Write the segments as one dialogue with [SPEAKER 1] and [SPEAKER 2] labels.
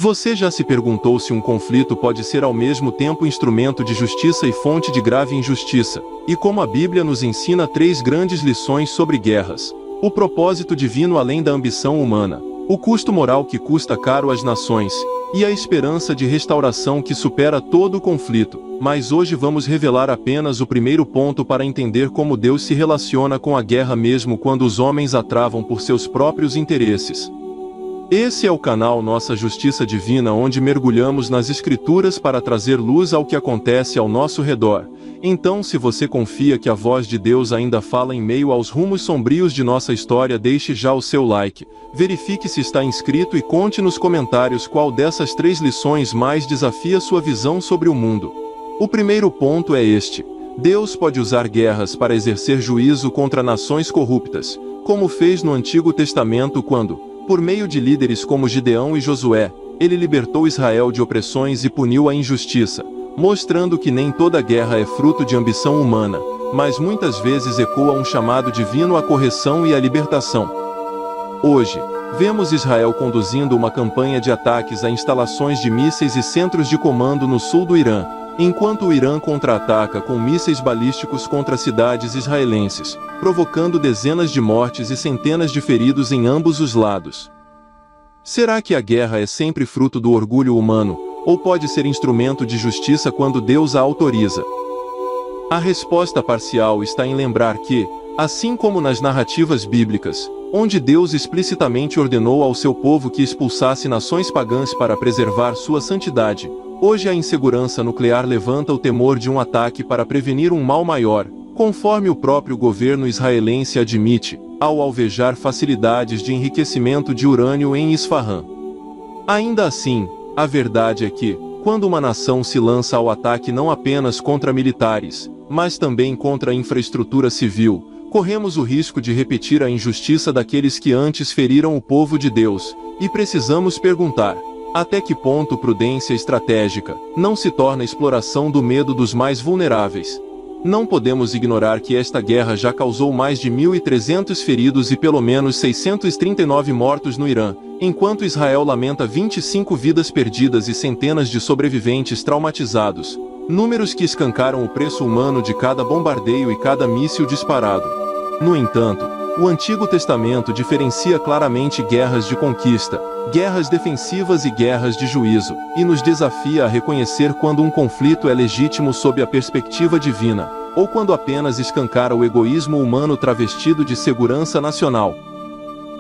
[SPEAKER 1] Você já se perguntou se um conflito pode ser ao mesmo tempo instrumento de justiça e fonte de grave injustiça? E como a Bíblia nos ensina 3 grandes lições sobre guerras: o propósito divino além da ambição humana, o custo moral que custa caro às nações, e a esperança de restauração que supera todo o conflito. Mas hoje vamos revelar apenas o primeiro ponto para entender como Deus se relaciona com a guerra mesmo quando os homens a travam por seus próprios interesses. Esse é o canal Nossa Justiça Divina, onde mergulhamos nas Escrituras para trazer luz ao que acontece ao nosso redor. Então, se você confia que a voz de Deus ainda fala em meio aos rumos sombrios de nossa história, deixe já o seu like, verifique se está inscrito e conte nos comentários qual dessas 3 lições mais desafia sua visão sobre o mundo. O primeiro ponto é este: Deus pode usar guerras para exercer juízo contra nações corruptas, como fez no Antigo Testamento quando, por meio de líderes como Gideão e Josué, ele libertou Israel de opressões e puniu a injustiça, mostrando que nem toda guerra é fruto de ambição humana, mas muitas vezes ecoa um chamado divino à correção e à libertação. Hoje, vemos Israel conduzindo uma campanha de ataques a instalações de mísseis e centros de comando no sul do Irã, enquanto o Irã contra-ataca com mísseis balísticos contra cidades israelenses, provocando dezenas de mortes e centenas de feridos em ambos os lados. Será que a guerra é sempre fruto do orgulho humano, ou pode ser instrumento de justiça quando Deus a autoriza? A resposta parcial está em lembrar que, assim como nas narrativas bíblicas, onde Deus explicitamente ordenou ao seu povo que expulsasse nações pagãs para preservar sua santidade, hoje a insegurança nuclear levanta o temor de um ataque para prevenir um mal maior, conforme o próprio governo israelense admite, ao alvejar facilidades de enriquecimento de urânio em Isfahan. Ainda assim, a verdade é que, quando uma nação se lança ao ataque não apenas contra militares, mas também contra a infraestrutura civil, corremos o risco de repetir a injustiça daqueles que antes feriram o povo de Deus, e precisamos perguntar: até que ponto prudência estratégica não se torna exploração do medo dos mais vulneráveis? Não podemos ignorar que esta guerra já causou mais de 1.300 feridos e pelo menos 639 mortos no Irã, enquanto Israel lamenta 25 vidas perdidas e centenas de sobreviventes traumatizados, números que escancaram o preço humano de cada bombardeio e cada míssil disparado. No entanto, o Antigo Testamento diferencia claramente guerras de conquista, guerras defensivas e guerras de juízo, e nos desafia a reconhecer quando um conflito é legítimo sob a perspectiva divina, ou quando apenas escancara o egoísmo humano travestido de segurança nacional.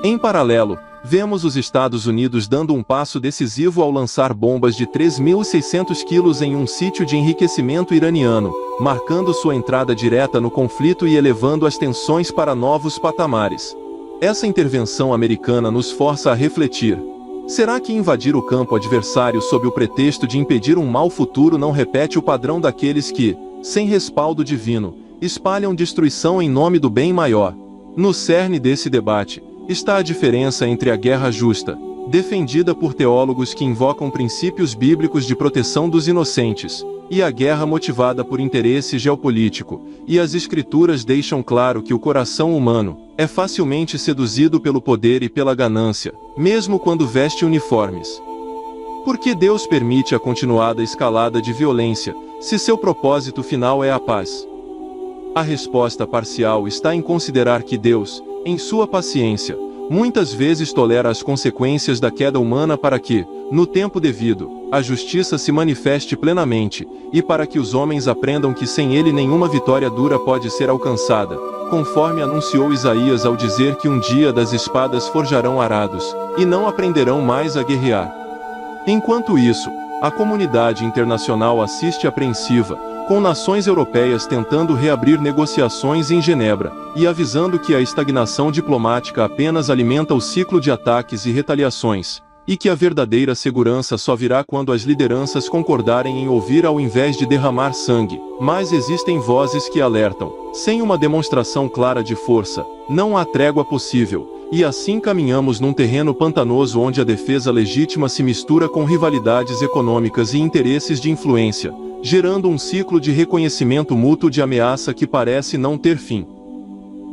[SPEAKER 1] Em paralelo, vemos os Estados Unidos dando um passo decisivo ao lançar bombas de 3.600 quilos em um sítio de enriquecimento iraniano, marcando sua entrada direta no conflito e elevando as tensões para novos patamares. Essa intervenção americana nos força a refletir: será que invadir o campo adversário sob o pretexto de impedir um mau futuro não repete o padrão daqueles que, sem respaldo divino, espalham destruição em nome do bem maior? No cerne desse debate está a diferença entre a guerra justa, defendida por teólogos que invocam princípios bíblicos de proteção dos inocentes, e a guerra motivada por interesse geopolítico, e as Escrituras deixam claro que o coração humano é facilmente seduzido pelo poder e pela ganância, mesmo quando veste uniformes. Por que Deus permite a continuada escalada de violência, se seu propósito final é a paz? A resposta parcial está em considerar que Deus, em sua paciência, muitas vezes tolera as consequências da queda humana para que, no tempo devido, a justiça se manifeste plenamente, e para que os homens aprendam que sem ele nenhuma vitória dura pode ser alcançada, conforme anunciou Isaías ao dizer que um dia das espadas forjarão arados, e não aprenderão mais a guerrear. Enquanto isso, a comunidade internacional assiste apreensiva, com nações europeias tentando reabrir negociações em Genebra, e avisando que a estagnação diplomática apenas alimenta o ciclo de ataques e retaliações, e que a verdadeira segurança só virá quando as lideranças concordarem em ouvir ao invés de derramar sangue. Mas existem vozes que alertam: sem uma demonstração clara de força, não há trégua possível. E assim caminhamos num terreno pantanoso onde a defesa legítima se mistura com rivalidades econômicas e interesses de influência, gerando um ciclo de reconhecimento mútuo de ameaça que parece não ter fim.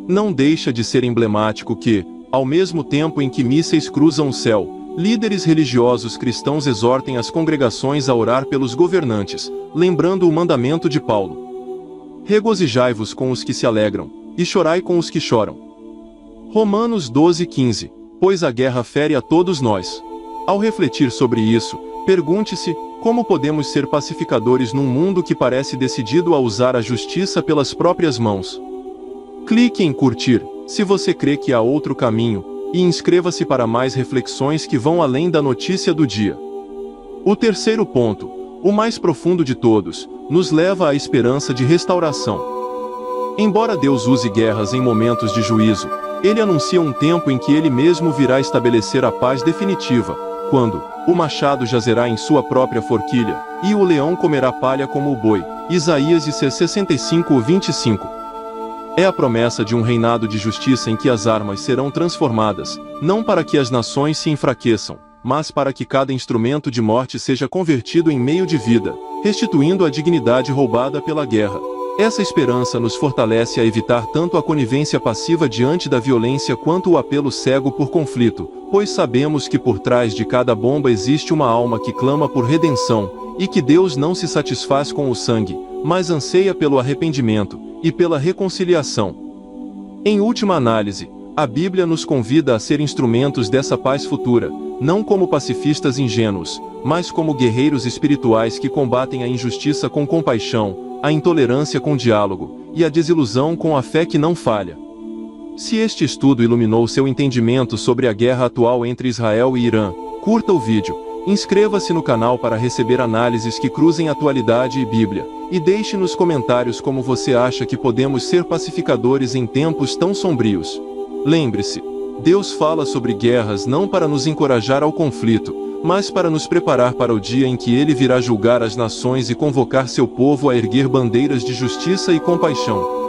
[SPEAKER 1] Não deixa de ser emblemático que, ao mesmo tempo em que mísseis cruzam o céu, Líderes religiosos cristãos exortem as congregações a orar pelos governantes, lembrando o mandamento de Paulo. Regozijai-vos com os que se alegram, e chorai com os que choram. Romanos 12:15. Pois a guerra fere a todos nós. Ao refletir sobre isso, pergunte-se, como podemos ser pacificadores num mundo que parece decidido a usar a justiça pelas próprias mãos? Clique em curtir, se você crê que há outro caminho, e inscreva-se para mais reflexões que vão além da notícia do dia. O terceiro ponto, o mais profundo de todos, nos leva à esperança de restauração. Embora Deus use guerras em momentos de juízo, Ele anuncia um tempo em que Ele mesmo virá estabelecer a paz definitiva, quando o machado jazerá em sua própria forquilha, e o leão comerá palha como o boi. Isaías 65:25. É a promessa de um reinado de justiça em que as armas serão transformadas, não para que as nações se enfraqueçam, mas para que cada instrumento de morte seja convertido em meio de vida, restituindo a dignidade roubada pela guerra. Essa esperança nos fortalece a evitar tanto a conivência passiva diante da violência quanto o apelo cego por conflito, pois sabemos que por trás de cada bomba existe uma alma que clama por redenção, e que Deus não se satisfaz com o sangue, mas anseia pelo arrependimento e pela reconciliação. Em última análise, a Bíblia nos convida a ser instrumentos dessa paz futura, não como pacifistas ingênuos, mas como guerreiros espirituais que combatem a injustiça com compaixão, a intolerância com diálogo, e a desilusão com a fé que não falha. Se este estudo iluminou seu entendimento sobre a guerra atual entre Israel e Irã, curta o vídeo, inscreva-se no canal para receber análises que cruzem atualidade e Bíblia, e deixe nos comentários como você acha que podemos ser pacificadores em tempos tão sombrios. Lembre-se, Deus fala sobre guerras não para nos encorajar ao conflito, mas para nos preparar para o dia em que Ele virá julgar as nações e convocar seu povo a erguer bandeiras de justiça e compaixão.